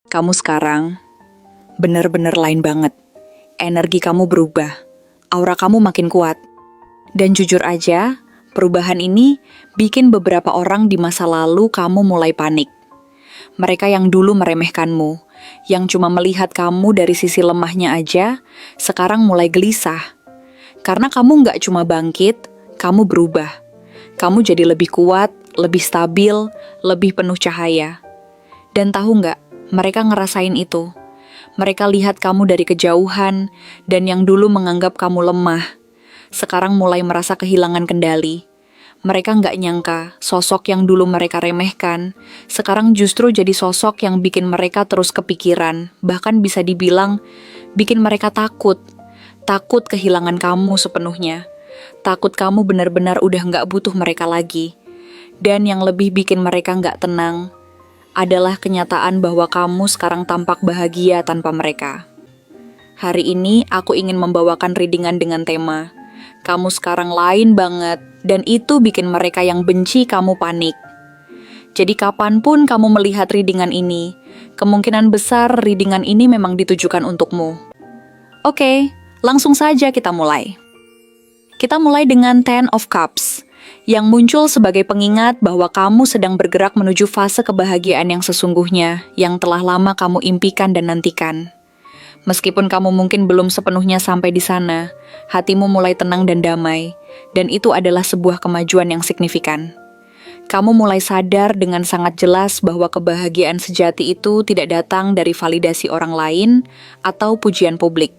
Kamu sekarang bener-bener lain banget. Energi kamu berubah, aura kamu makin kuat. Dan jujur aja, perubahan ini bikin beberapa orang di masa lalu kamu mulai panik. Mereka yang dulu meremehkanmu, yang cuma melihat kamu dari sisi lemahnya aja, sekarang mulai gelisah. Karena kamu nggak cuma bangkit, kamu berubah. Kamu jadi lebih kuat, lebih stabil, lebih penuh cahaya. Dan tahu nggak, mereka ngerasain itu. Mereka lihat kamu dari kejauhan, dan yang dulu menganggap kamu lemah, sekarang mulai merasa kehilangan kendali. Mereka nggak nyangka sosok yang dulu mereka remehkan, sekarang justru jadi sosok yang bikin mereka terus kepikiran, bahkan bisa dibilang bikin mereka takut. Takut kehilangan kamu sepenuhnya. Takut kamu benar-benar udah nggak butuh mereka lagi. Dan yang lebih bikin mereka nggak tenang adalah kenyataan bahwa kamu sekarang tampak bahagia tanpa mereka. Hari ini aku ingin membawakan readingan dengan tema kamu sekarang lain banget, dan itu bikin mereka yang benci kamu panik. Jadi kapanpun kamu melihat readingan ini, kemungkinan besar readingan ini memang ditujukan untukmu. Oke, langsung saja kita mulai. Kita mulai dengan Ten of Cups, yang muncul sebagai pengingat bahwa kamu sedang bergerak menuju fase kebahagiaan yang sesungguhnya, yang telah lama kamu impikan dan nantikan. Meskipun kamu mungkin belum sepenuhnya sampai di sana, hatimu mulai tenang dan damai, dan itu adalah sebuah kemajuan yang signifikan. Kamu mulai sadar dengan sangat jelas bahwa kebahagiaan sejati itu tidak datang dari validasi orang lain atau pujian publik,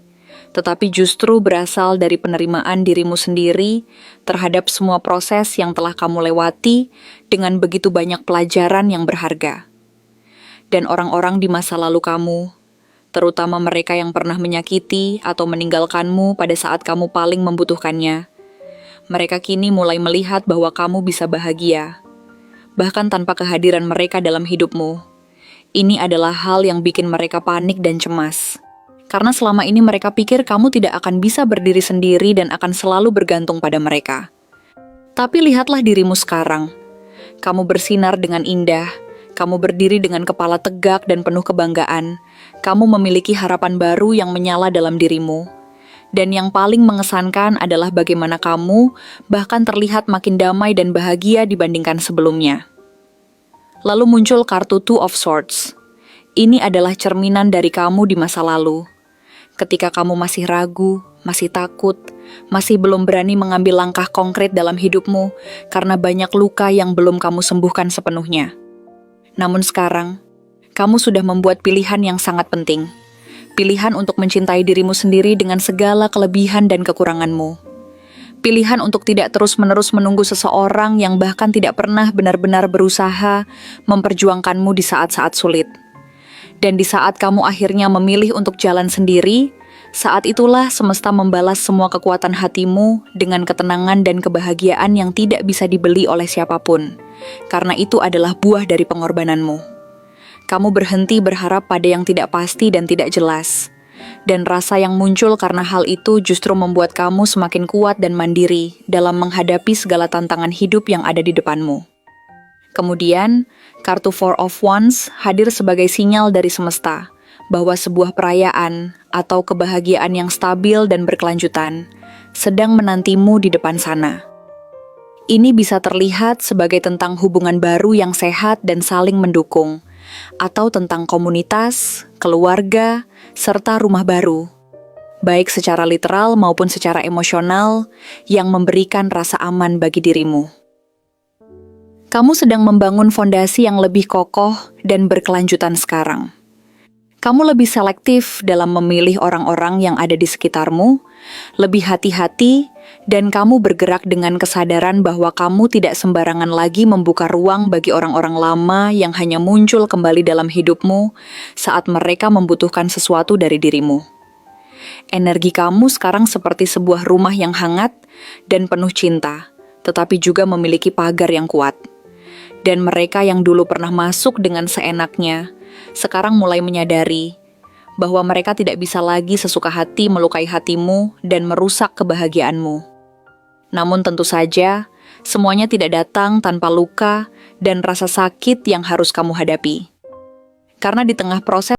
tetapi justru berasal dari penerimaan dirimu sendiri terhadap semua proses yang telah kamu lewati dengan begitu banyak pelajaran yang berharga. Dan orang-orang di masa lalu kamu, terutama mereka yang pernah menyakiti atau meninggalkanmu pada saat kamu paling membutuhkannya, mereka kini mulai melihat bahwa kamu bisa bahagia, bahkan tanpa kehadiran mereka dalam hidupmu. Ini adalah hal yang bikin mereka panik dan cemas. Karena selama ini mereka pikir kamu tidak akan bisa berdiri sendiri dan akan selalu bergantung pada mereka. Tapi lihatlah dirimu sekarang. Kamu bersinar dengan indah, kamu berdiri dengan kepala tegak dan penuh kebanggaan. Kamu memiliki harapan baru yang menyala dalam dirimu. Dan yang paling mengesankan adalah bagaimana kamu bahkan terlihat makin damai dan bahagia dibandingkan sebelumnya. Lalu muncul kartu Two of Swords. Ini adalah cerminan dari kamu di masa lalu. Ketika kamu masih ragu, masih takut, masih belum berani mengambil langkah konkret dalam hidupmu karena banyak luka yang belum kamu sembuhkan sepenuhnya. Namun sekarang, kamu sudah membuat pilihan yang sangat penting. Pilihan untuk mencintai dirimu sendiri dengan segala kelebihan dan kekuranganmu. Pilihan untuk tidak terus-menerus menunggu seseorang yang bahkan tidak pernah benar-benar berusaha memperjuangkanmu di saat-saat sulit. Dan di saat kamu akhirnya memilih untuk jalan sendiri, saat itulah semesta membalas semua kekuatan hatimu dengan ketenangan dan kebahagiaan yang tidak bisa dibeli oleh siapapun. Karena itu adalah buah dari pengorbananmu. Kamu berhenti berharap pada yang tidak pasti dan tidak jelas. Dan rasa yang muncul karena hal itu justru membuat kamu semakin kuat dan mandiri dalam menghadapi segala tantangan hidup yang ada di depanmu. Kemudian, kartu Four of Wands hadir sebagai sinyal dari semesta bahwa sebuah perayaan atau kebahagiaan yang stabil dan berkelanjutan sedang menantimu di depan sana. Ini bisa terlihat sebagai tentang hubungan baru yang sehat dan saling mendukung, atau tentang komunitas, keluarga, serta rumah baru, baik secara literal maupun secara emosional yang memberikan rasa aman bagi dirimu. Kamu sedang membangun fondasi yang lebih kokoh dan berkelanjutan sekarang. Kamu lebih selektif dalam memilih orang-orang yang ada di sekitarmu, lebih hati-hati, dan kamu bergerak dengan kesadaran bahwa kamu tidak sembarangan lagi membuka ruang bagi orang-orang lama yang hanya muncul kembali dalam hidupmu saat mereka membutuhkan sesuatu dari dirimu. Energi kamu sekarang seperti sebuah rumah yang hangat dan penuh cinta, tetapi juga memiliki pagar yang kuat. Dan mereka yang dulu pernah masuk dengan seenaknya, sekarang mulai menyadari bahwa mereka tidak bisa lagi sesuka hati melukai hatimu dan merusak kebahagiaanmu. Namun tentu saja, semuanya tidak datang tanpa luka dan rasa sakit yang harus kamu hadapi. Karena di tengah proses